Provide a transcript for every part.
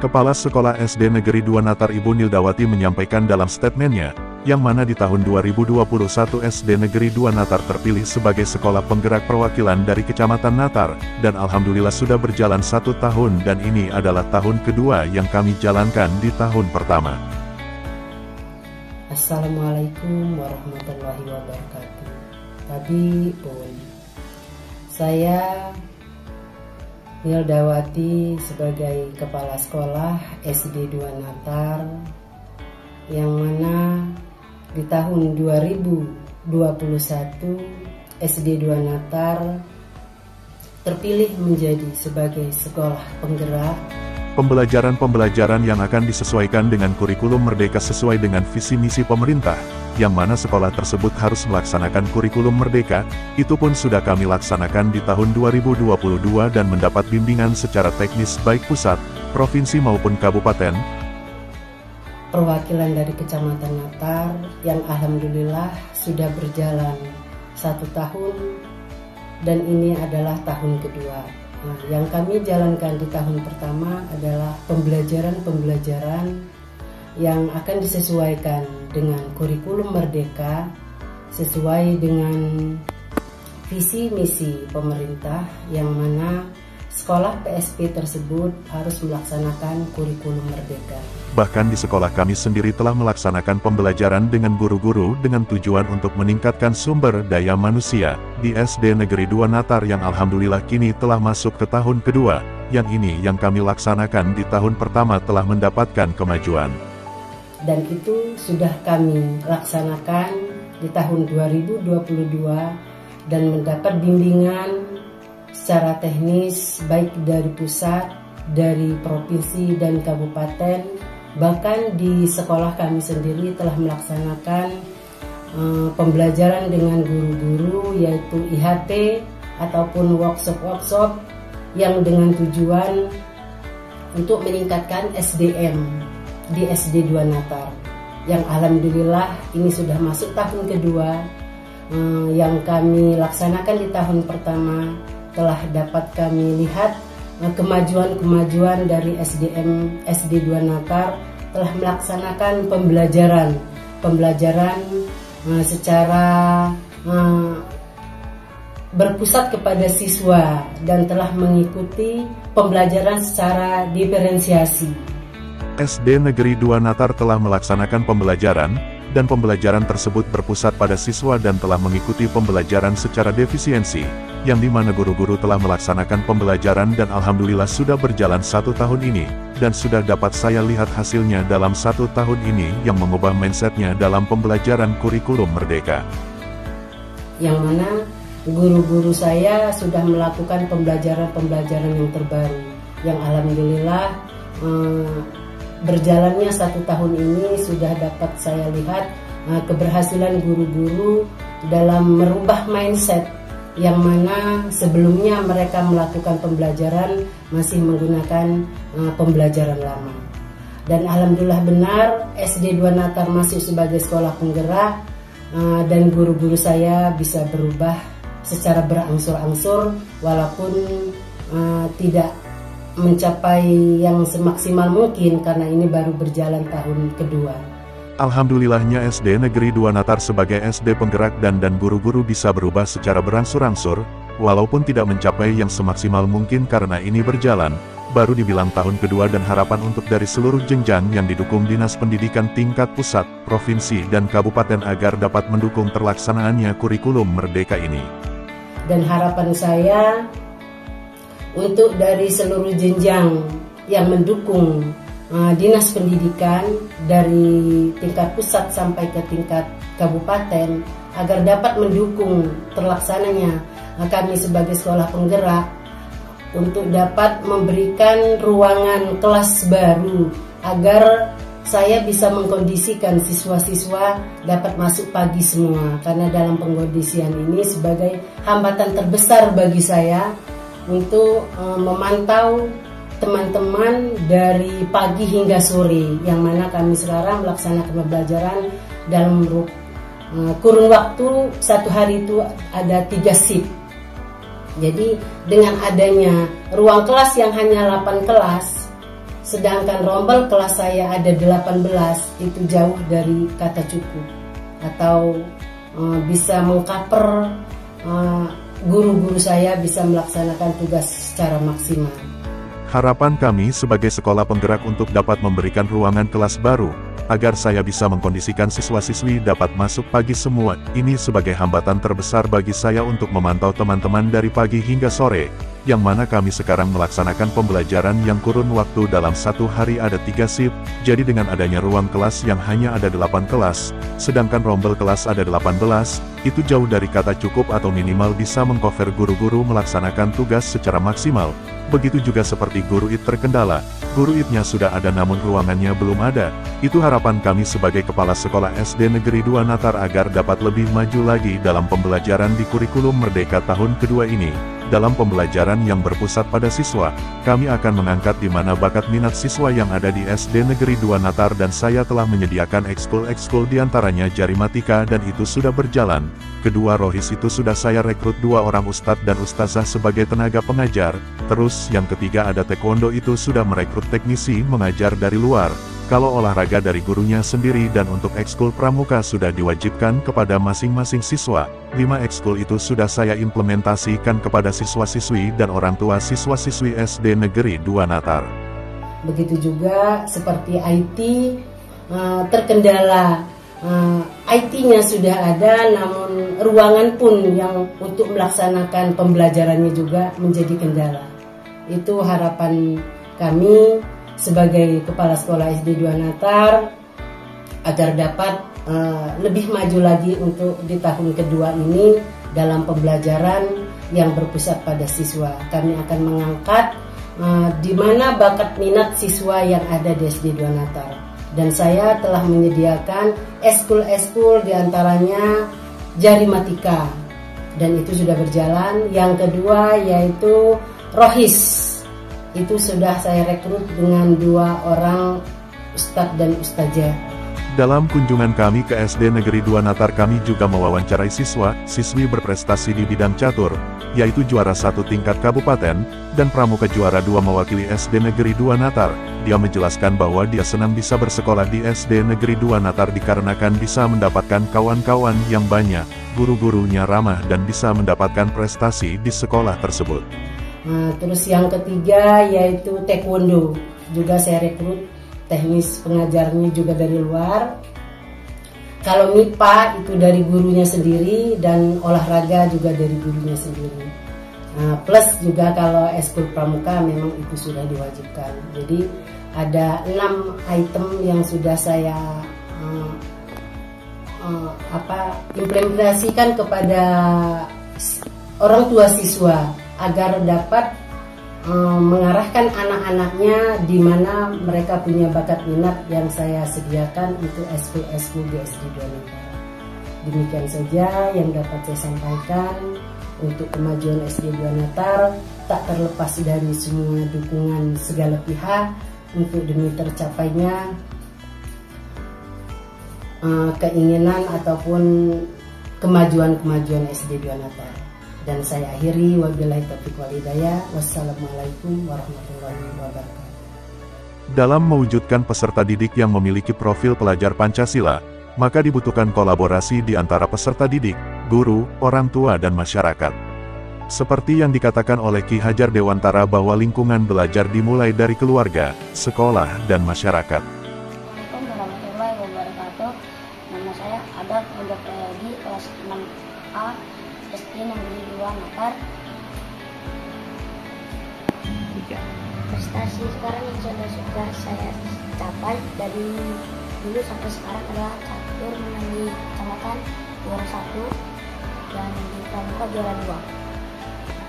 Kepala Sekolah SD Negeri 2 Natar Ibu Nildawati menyampaikan dalam statementnya, yang mana di tahun 2021 SD Negeri 2 Natar terpilih sebagai sekolah penggerak perwakilan dari Kecamatan Natar, dan alhamdulillah sudah berjalan 1 tahun dan ini adalah tahun kedua yang kami jalankan di tahun pertama. Assalamualaikum warahmatullahi wabarakatuh. Tadi pun saya Nildawati sebagai Kepala Sekolah SD 2 Natar, yang mana di tahun 2021 SD 2 Natar terpilih menjadi sebagai sekolah penggerak. Pembelajaran yang akan disesuaikan dengan kurikulum merdeka sesuai dengan visi misi pemerintah, yang mana sekolah tersebut harus melaksanakan kurikulum merdeka, itu pun sudah kami laksanakan di tahun 2022 dan mendapat bimbingan secara teknis baik pusat, provinsi maupun kabupaten. Perwakilan dari Kecamatan Natar yang alhamdulillah sudah berjalan 1 tahun dan ini adalah tahun kedua. Nah, yang kami jalankan di tahun pertama adalah pembelajaran yang akan disesuaikan dengan kurikulum merdeka sesuai dengan visi misi pemerintah, yang mana sekolah PSP tersebut harus melaksanakan kurikulum merdeka. Bahkan di sekolah kami sendiri telah melaksanakan pembelajaran dengan guru-guru dengan tujuan untuk meningkatkan sumber daya manusia di SD Negeri 2 Natar yang alhamdulillah kini telah masuk ke tahun kedua, yang ini yang kami laksanakan di tahun pertama telah mendapatkan kemajuan. Dan itu sudah kami laksanakan di tahun 2022 dan mendapat bimbingan secara teknis baik dari pusat, dari provinsi dan kabupaten. Bahkan di sekolah kami sendiri telah melaksanakan pembelajaran dengan guru-guru, yaitu IHT ataupun workshop yang dengan tujuan untuk meningkatkan SDM di SD 2 Natar, yang alhamdulillah ini sudah masuk tahun kedua. Yang kami laksanakan di tahun pertama telah dapat kami lihat kemajuan dari SDM SD 2 Natar telah melaksanakan pembelajaran secara berpusat kepada siswa dan telah mengikuti pembelajaran secara diferensiasi. SD Negeri 2 Natar telah melaksanakan pembelajaran, dan pembelajaran tersebut berpusat pada siswa dan telah mengikuti pembelajaran secara defisiensi, yang dimana guru-guru telah melaksanakan pembelajaran dan alhamdulillah sudah berjalan 1 tahun ini, dan sudah dapat saya lihat hasilnya dalam 1 tahun ini yang mengubah mindsetnya dalam pembelajaran kurikulum merdeka. Yang mana guru-guru saya sudah melakukan pembelajaran yang terbaru, yang alhamdulillah berjalannya 1 tahun ini sudah dapat saya lihat keberhasilan guru-guru dalam merubah mindset, yang mana sebelumnya mereka melakukan pembelajaran masih menggunakan pembelajaran lama. Dan alhamdulillah benar SD 2 Natar masuk sebagai sekolah penggerak, dan guru-guru saya bisa berubah secara berangsur-angsur walaupun tidak mencapai yang semaksimal mungkin karena ini baru berjalan tahun kedua. Alhamdulillahnya SD Negeri 2 Natar sebagai SD penggerak dan guru-guru bisa berubah secara berangsur-angsur, walaupun tidak mencapai yang semaksimal mungkin karena ini berjalan, baru dibilang tahun kedua, dan harapan untuk dari seluruh jenjang yang didukung Dinas Pendidikan tingkat pusat, provinsi dan kabupaten agar dapat mendukung terlaksanaannya kurikulum merdeka ini. Dan harapan saya untuk dari seluruh jenjang yang mendukung Dinas Pendidikan dari tingkat pusat sampai ke tingkat kabupaten agar dapat mendukung terlaksananya kami sebagai sekolah penggerak untuk dapat memberikan ruangan kelas baru agar saya bisa mengkondisikan siswa-siswa dapat masuk pagi semua, karena dalam pengkondisian ini sebagai hambatan terbesar bagi saya untuk memantau teman-teman dari pagi hingga sore, yang mana kami sekarang melaksanakan pembelajaran dalam kurun waktu 1 hari itu ada 3 shift. Jadi dengan adanya ruang kelas yang hanya 8 kelas, Sedangkan rombel kelas saya ada 18, itu jauh dari kata cukup atau bisa mengcover guru-guru saya bisa melaksanakan tugas secara maksimal. Harapan kami sebagai sekolah penggerak untuk dapat memberikan ruangan kelas baru, agar saya bisa mengkondisikan siswa-siswi dapat masuk pagi semua. Ini sebagai hambatan terbesar bagi saya untuk memantau teman-teman dari pagi hingga sore, yang mana kami sekarang melaksanakan pembelajaran yang kurun waktu dalam satu hari ada 3 shift, jadi dengan adanya ruang kelas yang hanya ada 8 kelas, sedangkan rombel kelas ada 18, itu jauh dari kata cukup atau minimal bisa mengcover guru-guru melaksanakan tugas secara maksimal. Begitu juga seperti guru IT terkendala, guru IT-nya sudah ada namun ruangannya belum ada. Itu harapan kami sebagai Kepala Sekolah SD Negeri 2 Natar agar dapat lebih maju lagi dalam pembelajaran di kurikulum Merdeka tahun kedua ini. Dalam pembelajaran yang berpusat pada siswa, kami akan mengangkat di mana bakat minat siswa yang ada di SD Negeri 2 Natar dan saya telah menyediakan ekskul diantaranya Jarimatika dan itu sudah berjalan. Kedua rohis itu sudah saya rekrut 2 orang ustadz dan ustazah sebagai tenaga pengajar. Terus yang ketiga ada taekwondo itu sudah merekrut teknisi mengajar dari luar. Kalau olahraga dari gurunya sendiri dan untuk ekskul pramuka sudah diwajibkan kepada masing-masing siswa. 5 ekskul itu sudah saya implementasikan kepada siswa-siswi dan orang tua siswa-siswi SD Negeri 2 Natar. Begitu juga seperti IT, terkendala. IT-nya sudah ada, namun ruangan pun yang untuk melaksanakan pembelajarannya juga menjadi kendala. Itu harapan kami sebagai Kepala Sekolah SD 2 Natar agar dapat lebih maju lagi untuk di tahun kedua ini dalam pembelajaran yang berpusat pada siswa. Kami akan mengangkat di mana bakat minat siswa yang ada di SD 2 Natar. Dan saya telah menyediakan eskul diantaranya Jarimatika dan itu sudah berjalan. Yang kedua yaitu rohis. Itu sudah saya rekrut dengan 2 orang ustadz dan ustazah. Dalam kunjungan kami ke SD Negeri 2 Natar kami juga mewawancarai siswa-siswi berprestasi di bidang catur, yaitu juara 1 tingkat kabupaten, dan pramuka juara 2 mewakili SD Negeri 2 Natar. Dia menjelaskan bahwa dia senang bisa bersekolah di SD Negeri 2 Natar dikarenakan bisa mendapatkan kawan-kawan yang banyak, guru-gurunya ramah dan bisa mendapatkan prestasi di sekolah tersebut. Terus yang ketiga yaitu taekwondo, juga saya rekrut teknis pengajarnya juga dari luar. Kalau MIPA itu dari gurunya sendiri dan olahraga juga dari gurunya sendiri. Plus juga kalau eskul pramuka memang itu sudah diwajibkan. Jadi ada 6 item yang sudah saya implementasikan kepada orang tua siswa agar dapat mengarahkan anak-anaknya di mana mereka punya bakat minat yang saya sediakan untuk eskul di SD 2 Natar. Demikian saja yang dapat saya sampaikan untuk kemajuan SD 2 Natar, tak terlepas dari semua dukungan segala pihak untuk demi tercapainya keinginan ataupun kemajuan SD 2 Natar. Dan saya akhiri, wabillahi taufiq wal hidayah. Wassalamualaikum warahmatullahi wabarakatuh. Dalam mewujudkan peserta didik yang memiliki profil pelajar Pancasila, maka dibutuhkan kolaborasi di antara peserta didik, guru, orang tua dan masyarakat. Seperti yang dikatakan oleh Ki Hajar Dewantara bahwa lingkungan belajar dimulai dari keluarga, sekolah, dan masyarakat. Assalamualaikum warahmatullahi wabarakatuh. Nama saya Adab Unda Prayadi, kelas 6A SD Negeri 2 Natar. Prestasi sekarang yang sudah saya capai dari dulu sampai sekarang adalah catur menang di kecamatan juara 1 dan di pramuka juara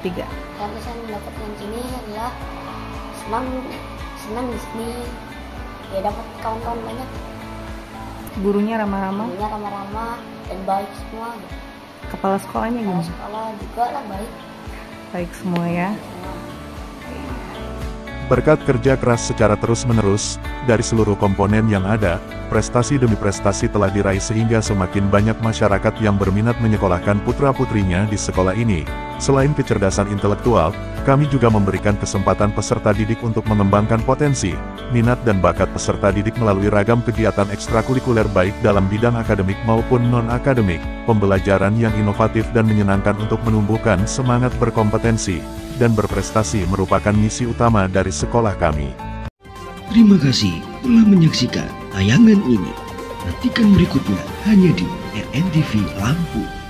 2. Karena saya mendapatkan sini adalah senang di sini, ya dapat kawan-kawan banyak. Gurunya ramah-ramah? Gurunya ramah-ramah dan baik semua. Kepala sekolahnya gimana? Kepala sekolah juga lah baik. Baik semua ya. Berkat kerja keras secara terus-menerus, dari seluruh komponen yang ada, prestasi demi prestasi telah diraih sehingga semakin banyak masyarakat yang berminat menyekolahkan putra-putrinya di sekolah ini. Selain kecerdasan intelektual, kami juga memberikan kesempatan peserta didik untuk mengembangkan potensi, minat dan bakat peserta didik melalui ragam kegiatan ekstrakurikuler baik dalam bidang akademik maupun non-akademik, pembelajaran yang inovatif dan menyenangkan untuk menumbuhkan semangat berkompetensi dan berprestasi merupakan misi utama dari sekolah kami. Terima kasih telah menyaksikan tayangan ini. Nantikan berikutnya hanya di RNTV Lampung.